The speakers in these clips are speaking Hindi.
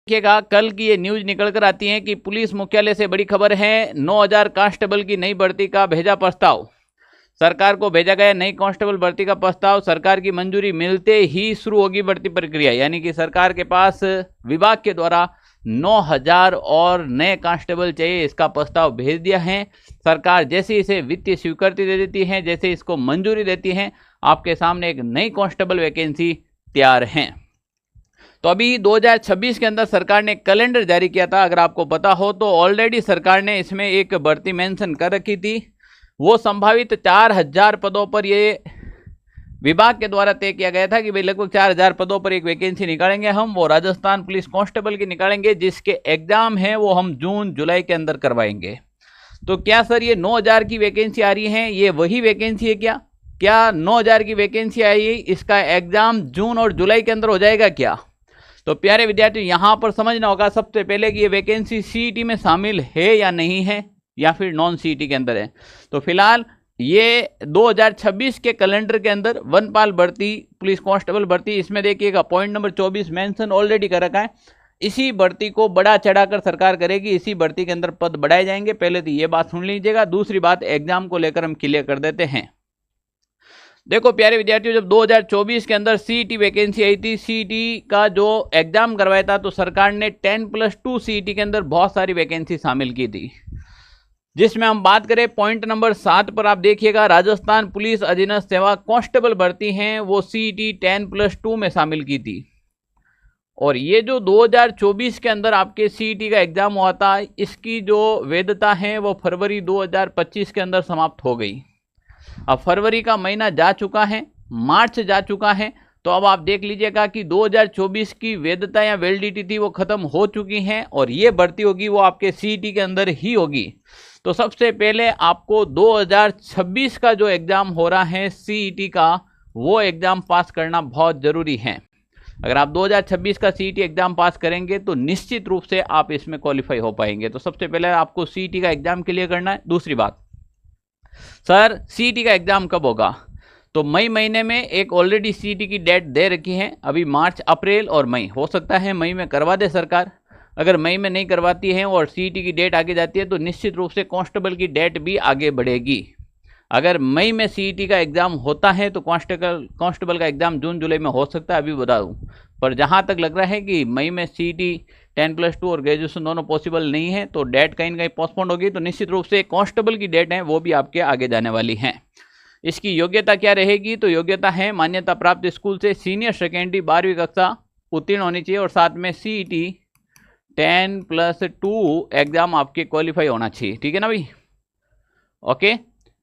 देखिएगा कल की ये न्यूज निकल कर आती है कि पुलिस मुख्यालय से बड़ी खबर है, 9000 कांस्टेबल की नई भर्ती का भेजा प्रस्ताव। सरकार को भेजा गया नई कांस्टेबल भर्ती का प्रस्ताव, सरकार की मंजूरी मिलते ही शुरू होगी भर्ती प्रक्रिया। यानी कि सरकार के पास विभाग के द्वारा 9000 और नए कांस्टेबल चाहिए, इसका प्रस्ताव भेज दिया है। सरकार जैसे इसे वित्तीय स्वीकृति दे देती है, जैसे इसको मंजूरी देती है, आपके सामने एक नई कांस्टेबल वैकेंसी तैयार है। तो अभी 2026 के अंदर सरकार ने कैलेंडर जारी किया था, अगर आपको पता हो तो ऑलरेडी सरकार ने इसमें एक भर्ती मेंशन कर रखी थी। वो संभावित 4000 पदों पर ये विभाग के द्वारा तय किया गया था कि भाई लगभग 4000 पदों पर एक वैकेंसी निकालेंगे हम, वो राजस्थान पुलिस कांस्टेबल की निकालेंगे, जिसके एग्जाम है वो हम जून जुलाई के अंदर करवाएंगे। तो क्या सर ये 9000 की वैकेंसी आ रही है, ये वही वैकेंसी है क्या 9000 की वैकेंसी आई है, इसका एग्जाम जून और जुलाई के अंदर हो जाएगा क्या? तो प्यारे विद्यार्थी यहाँ पर समझना होगा सबसे पहले कि ये वैकेंसी सीईटी में शामिल है या नहीं है, या फिर नॉन सीईटी के अंदर है। तो फिलहाल ये 2026 के कैलेंडर के अंदर वनपाल भर्ती, पुलिस कांस्टेबल भर्ती, इसमें देखिएगा पॉइंट नंबर 24 मेंशन ऑलरेडी कर रखा है। इसी भर्ती को बढ़ा चढ़ाकर सरकार करेगी, इसी भर्ती के अंदर पद बढ़ाए जाएंगे। पहले तो ये बात सुन लीजिएगा। दूसरी बात एग्जाम को लेकर हम क्लियर कर देते हैं। देखो प्यारे विद्यार्थियों, जब 2024 के अंदर सीईटी वैकेंसी आई थी, सीईटी का जो एग्जाम करवाया था, तो सरकार ने 10+2 सीईटी के अंदर बहुत सारी वैकेंसी शामिल की थी, जिसमें हम बात करें पॉइंट नंबर 7 पर आप देखिएगा राजस्थान पुलिस अधीनस्थ सेवा कांस्टेबल भर्ती हैं, वो सीईटी 10+2 में शामिल की थी। और ये जो 2024 के अंदर आपके सीईटी का एग्जाम हुआ था, इसकी जो वैधता है वो फरवरी 2025 के अंदर समाप्त हो गई। अब फरवरी का महीना जा चुका है, मार्च जा चुका है, तो अब आप देख लीजिएगा कि 2024 की वैधता या वैलिडिटी थी वो खत्म हो चुकी है, और ये भर्ती होगी वो आपके सीईटी के अंदर ही होगी। तो सबसे पहले आपको 2026 का जो एग्जाम हो रहा है सीईटी का, वो एग्जाम पास करना बहुत जरूरी है। अगर आप 2026 का सीईटी एग्जाम पास करेंगे तो निश्चित रूप से आप इसमें क्वालिफाई हो पाएंगे। तो सबसे पहले आपको सीईटी का एग्जाम क्लियर करना है। दूसरी बात, सर सीईटी का एग्जाम कब होगा? तो मई महीने में एक ऑलरेडी सीईटी की डेट दे रखी है, अभी मार्च, अप्रैल और मई। हो सकता है मई में करवा दे सरकार। अगर मई में नहीं करवाती है और सीईटी की डेट आगे जाती है तो निश्चित रूप से कांस्टेबल की डेट भी आगे बढ़ेगी। अगर मई में सीईटी का एग्जाम होता है तो कांस्टेबल का एग्जाम जून जुलाई में हो सकता है, अभी बता दूं। पर जहां तक लग रहा है कि मई में सीईटी 10+2 और ग्रेजुएशन दोनों पॉसिबल नहीं है, तो डेट कहीं ना कहीं पोस्टपोन होगी। तो निश्चित रूप से कांस्टेबल की डेट है वो भी आपके आगे जाने वाली है। इसकी योग्यता क्या रहेगी? तो योग्यता है मान्यता प्राप्त स्कूल से सीनियर सेकेंडरी 12वीं कक्षा उत्तीर्ण होनी चाहिए, और साथ में सीईटी 10+2 एग्जाम आपके क्वालिफाई होना चाहिए। ठीक है ना भाई? ओके।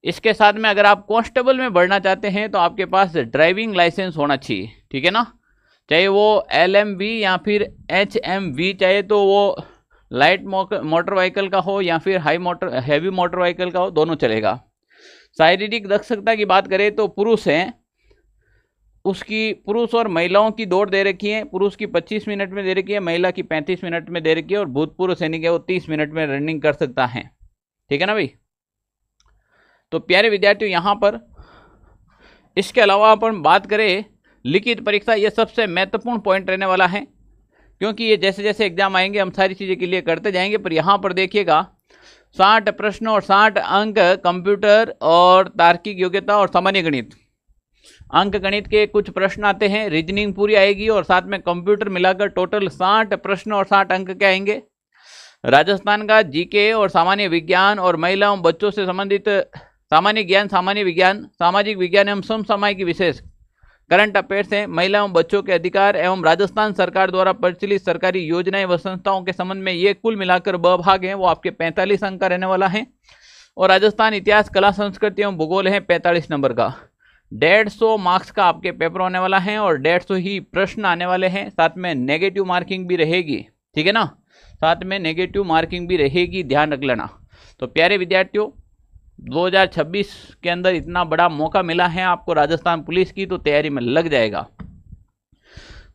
इसके साथ में अगर आप कांस्टेबल में बढ़ना चाहते हैं तो आपके पास ड्राइविंग लाइसेंस होना चाहिए। ठीक है ना? चाहे वो LMV या फिर HMV, चाहे तो वो लाइट मोटर व्हीकल का हो या फिर हैवी मोटर व्हीकल का हो, दोनों चलेगा। शारीरिक दक्षता की बात करें तो पुरुष हैं, उसकी पुरुष और महिलाओं की दौड़ दे रखी है। पुरुष की 25 मिनट में दे रखी है, महिला की 35 मिनट में दे रखी है, और भूतपूर्व सैनिक है वो 30 मिनट में रनिंग कर सकता है। ठीक है ना भाई? तो प्यारे विद्यार्थियों, यहाँ पर इसके अलावा अपन बात करें लिखित परीक्षा, ये सबसे महत्वपूर्ण पॉइंट रहने वाला है, क्योंकि ये जैसे जैसे एग्जाम आएंगे हम सारी चीज़ें क्लियर करते जाएंगे। पर यहाँ पर देखिएगा 60 प्रश्न और 60 अंक कंप्यूटर और तार्किक योग्यता और सामान्य गणित। अंक गणित के कुछ प्रश्न आते हैं, रीजनिंग पूरी आएगी, और साथ में कंप्यूटर मिलाकर टोटल 60 प्रश्न और 60 अंक के आएंगे। राजस्थान का जीके और सामान्य विज्ञान और महिलाओं बच्चों से संबंधित सामान्य ज्ञान, सामान्य विज्ञान, सामाजिक विज्ञान एवं समसामयिक विशेष करंट अफेयर्स हैं। महिलाओं बच्चों के अधिकार एवं राजस्थान सरकार द्वारा प्रचलित सरकारी योजनाएं व संस्थाओं के संबंध में ये कुल मिलाकर 2 भाग हैं, वो आपके 45 अंक का रहने वाला है। और राजस्थान इतिहास, कला, संस्कृति एवं भूगोल है 45 नंबर का। 150 मार्क्स का आपके पेपर होने वाला है और 150 ही प्रश्न आने वाले हैं। साथ में नेगेटिव मार्किंग भी रहेगी। ठीक है ना? साथ में नेगेटिव मार्किंग भी रहेगी, ध्यान रख लेना। तो प्यारे विद्यार्थियों, 2026 के अंदर इतना बड़ा मौका मिला है आपको राजस्थान पुलिस की, तो तैयारी में लग जाएगा।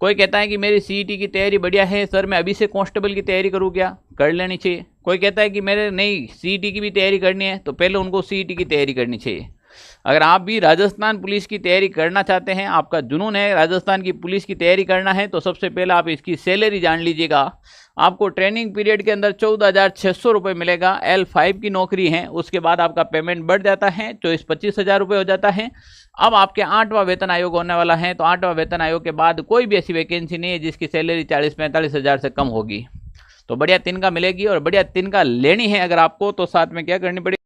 कोई कहता है कि मेरी सीईटी की तैयारी बढ़िया है सर, मैं अभी से कांस्टेबल की तैयारी करूँ क्या? कर लेनी चाहिए। कोई कहता है कि मेरे नहीं सीईटी की भी तैयारी करनी है, तो पहले उनको सीईटी की तैयारी करनी चाहिए। अगर आप भी राजस्थान पुलिस की तैयारी करना चाहते हैं, आपका जुनून है राजस्थान की पुलिस की तैयारी करना है, तो सबसे पहले आप इसकी सैलरी जान लीजिएगा। आपको ट्रेनिंग पीरियड के अंदर 14,600 रुपये मिलेगा। L5 की नौकरी है, उसके बाद आपका पेमेंट बढ़ जाता है, 24-25 रुपये हो जाता है। अब आपके 8वां वेतन आयोग होने वाला है, तो 8वां वेतन आयोग के बाद कोई भी ऐसी वैकेंसी नहीं है जिसकी सैलरी 40-45 हज़ार से कम होगी। तो बढ़िया तिनका मिलेगी, और बढ़िया तिनका लेनी है अगर आपको, तो साथ में क्या करनी पड़ेगी,